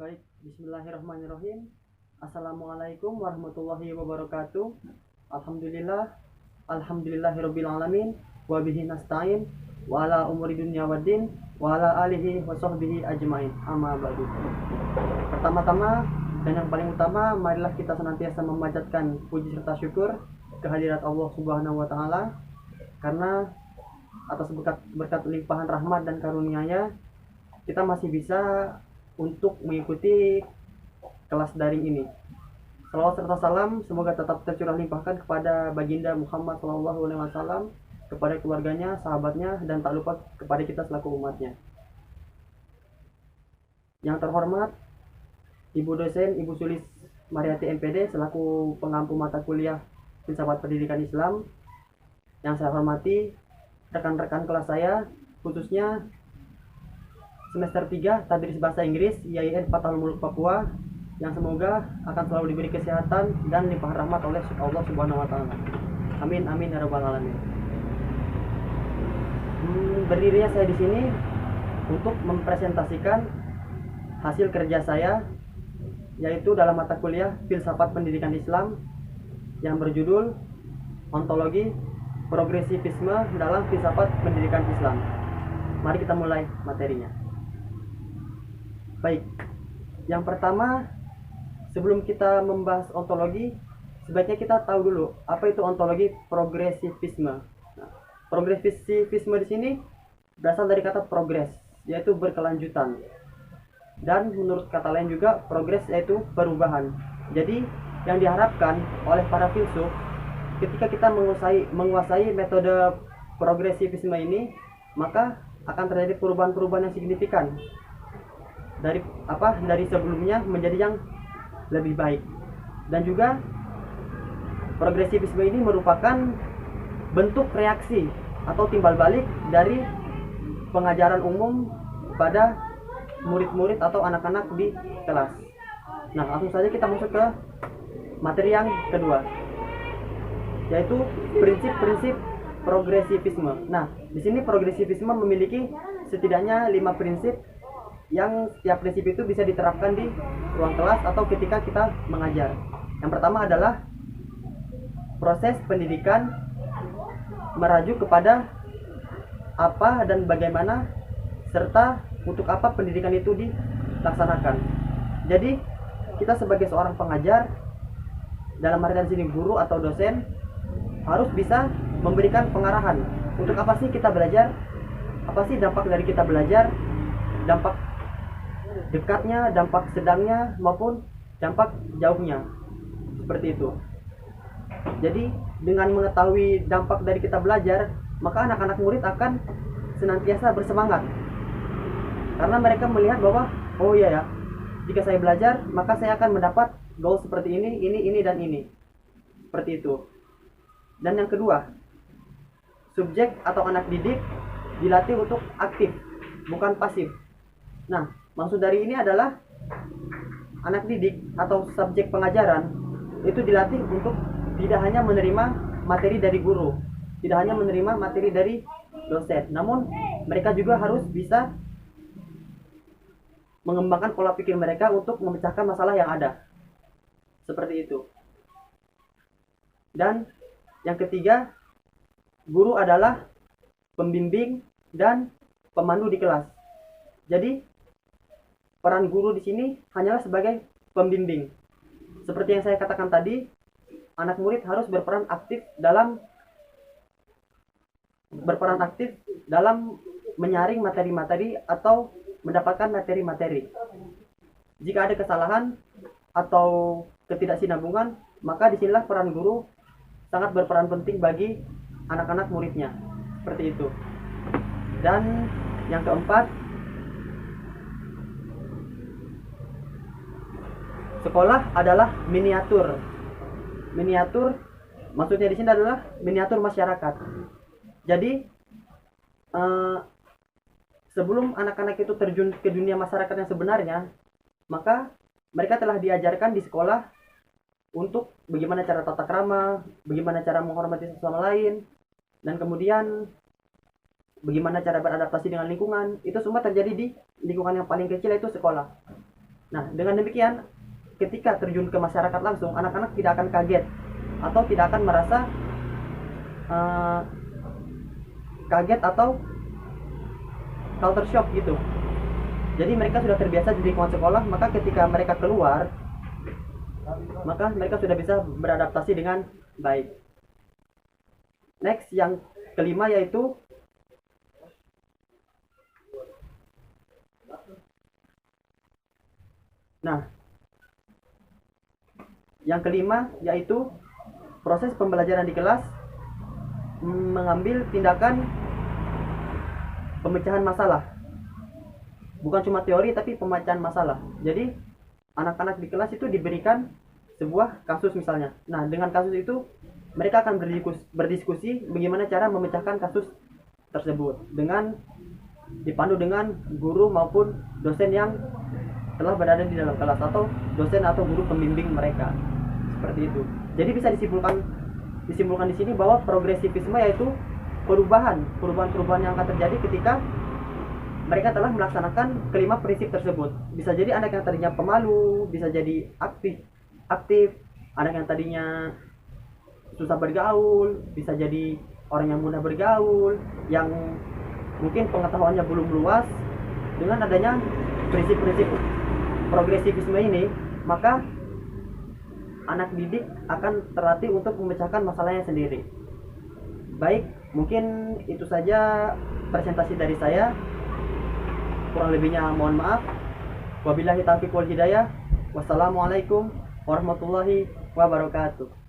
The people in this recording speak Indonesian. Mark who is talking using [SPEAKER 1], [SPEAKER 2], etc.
[SPEAKER 1] Baik, bismillahirrahmanirrahim. Assalamualaikum warahmatullahi wabarakatuh. Alhamdulillah, alhamdulillahirabbil alamin, wa bihi nasta'in, wa ala umuri dunya waddin, wa ala alihi wa sahbihi ajmain. Amma ba'du. Pertama-tama dan yang paling utama, marilah kita senantiasa memanjatkan puji serta syukur kehadirat Allah Subhanahu wa taala, karena atas berkat limpahan rahmat dan karunia-Nya kita masih bisa untuk mengikuti kelas daring ini. Salawat serta salam semoga tetap tercurah limpahkan kepada baginda Muhammad SAW, kepada keluarganya, sahabatnya, dan tak lupa kepada kita selaku umatnya. Yang terhormat Ibu dosen Ibu Sulis Mariati MPD selaku pengampu mata kuliah Filsafat Pendidikan Islam. Yang saya hormati rekan-rekan kelas saya, khususnya semester 3 Tadris Bahasa Inggris IAIN Fathul Muluk Papua, yang semoga akan selalu diberi kesehatan dan limpahan rahmat oleh Allah Subhanahu wa taala. Amin amin ya rabbal alamin. Berdirinya saya di sini untuk mempresentasikan hasil kerja saya, yaitu dalam mata kuliah Filsafat Pendidikan Islam yang berjudul Ontologi Progresivisme dalam Filsafat Pendidikan Islam. Mari kita mulai materinya. Baik, yang pertama, sebelum kita membahas ontologi, sebaiknya kita tahu dulu apa itu ontologi progresivisme. Nah, progresivisme di sini berasal dari kata progres, yaitu berkelanjutan. Dan menurut kata lain juga, progres yaitu perubahan. Jadi, yang diharapkan oleh para filsuf ketika kita menguasai metode progresivisme ini, maka akan terjadi perubahan-perubahan yang signifikan dari sebelumnya menjadi yang lebih baik. Dan juga progresivisme ini merupakan bentuk reaksi atau timbal balik dari pengajaran umum pada murid-murid atau anak-anak di kelas. Nah, langsung saja kita masuk ke materi yang kedua, yaitu prinsip-prinsip progresivisme. Nah, di sini progresivisme memiliki setidaknya 5 prinsip yang setiap prinsip itu bisa diterapkan di ruang kelas atau ketika kita mengajar. Yang pertama adalah proses pendidikan merajuk kepada apa dan bagaimana serta untuk apa pendidikan itu dilaksanakan. Jadi, kita sebagai seorang pengajar, dalam artian sini guru atau dosen, harus bisa memberikan pengarahan. Untuk apa sih kita belajar? Apa sih dampak dari kita belajar? Dampak dekatnya, dampak sedangnya, maupun dampak jauhnya. Seperti itu. Jadi, dengan mengetahui dampak dari kita belajar, maka anak-anak murid akan senantiasa bersemangat. Karena mereka melihat bahwa, oh iya ya, jika saya belajar, maka saya akan mendapat goal seperti ini, dan ini. Seperti itu. Dan yang kedua, subjek atau anak didik dilatih untuk aktif, bukan pasif. Nah, maksud dari ini adalah anak didik atau subjek pengajaran itu dilatih untuk tidak hanya menerima materi dari guru, tidak hanya menerima materi dari dosen, namun mereka juga harus bisa mengembangkan pola pikir mereka untuk memecahkan masalah yang ada. Seperti itu. Dan yang ketiga, guru adalah pembimbing dan pemandu di kelas. Jadi, peran guru di sini hanyalah sebagai pembimbing. Seperti yang saya katakan tadi, anak murid harus berperan aktif dalam menyaring materi-materi atau mendapatkan materi-materi. Jika ada kesalahan atau ketidaksinambungan, maka disinilah peran guru sangat berperan penting bagi anak-anak muridnya. Seperti itu. Dan yang keempat, sekolah adalah miniatur. Miniatur maksudnya di sini adalah miniatur masyarakat. Jadi sebelum anak-anak itu terjun ke dunia masyarakat yang sebenarnya, maka mereka telah diajarkan di sekolah untuk bagaimana cara tata krama, bagaimana cara menghormati sesama lain, dan kemudian bagaimana cara beradaptasi dengan lingkungan. Itu semua terjadi di lingkungan yang paling kecil, yaitu sekolah. Nah, dengan demikian ketika terjun ke masyarakat langsung, anak-anak tidak akan kaget atau tidak akan merasa uh, kaget atau culture shock gitu. Jadi mereka sudah terbiasa di lingkungan sekolah, maka ketika mereka keluar, maka mereka sudah bisa beradaptasi dengan baik. Next, yang kelima yaitu yang kelima yaitu proses pembelajaran di kelas mengambil tindakan pemecahan masalah. Bukan cuma teori tapi pemecahan masalah. Jadi anak-anak di kelas itu diberikan sebuah kasus misalnya. Nah, dengan kasus itu mereka akan berdiskusi bagaimana cara memecahkan kasus tersebut dengan dipandu dengan guru maupun dosen yang telah berada di dalam kelas atau dosen atau guru pembimbing mereka. Seperti itu. Jadi bisa disimpulkan di sini bahwa progresivisme yaitu perubahan yang akan terjadi ketika mereka telah melaksanakan kelima prinsip tersebut. Bisa jadi anak yang tadinya pemalu, bisa jadi aktif, anak yang tadinya susah bergaul, bisa jadi orang yang mudah bergaul, yang mungkin pengetahuannya belum luas. Dengan adanya prinsip-prinsip progresivisme ini, maka anak didik akan terlatih untuk memecahkan masalahnya sendiri. Baik, mungkin itu saja presentasi dari saya. Kurang lebihnya mohon maaf. Wabillahi taufiq wal hidayah. Wassalamualaikum warahmatullahi wabarakatuh.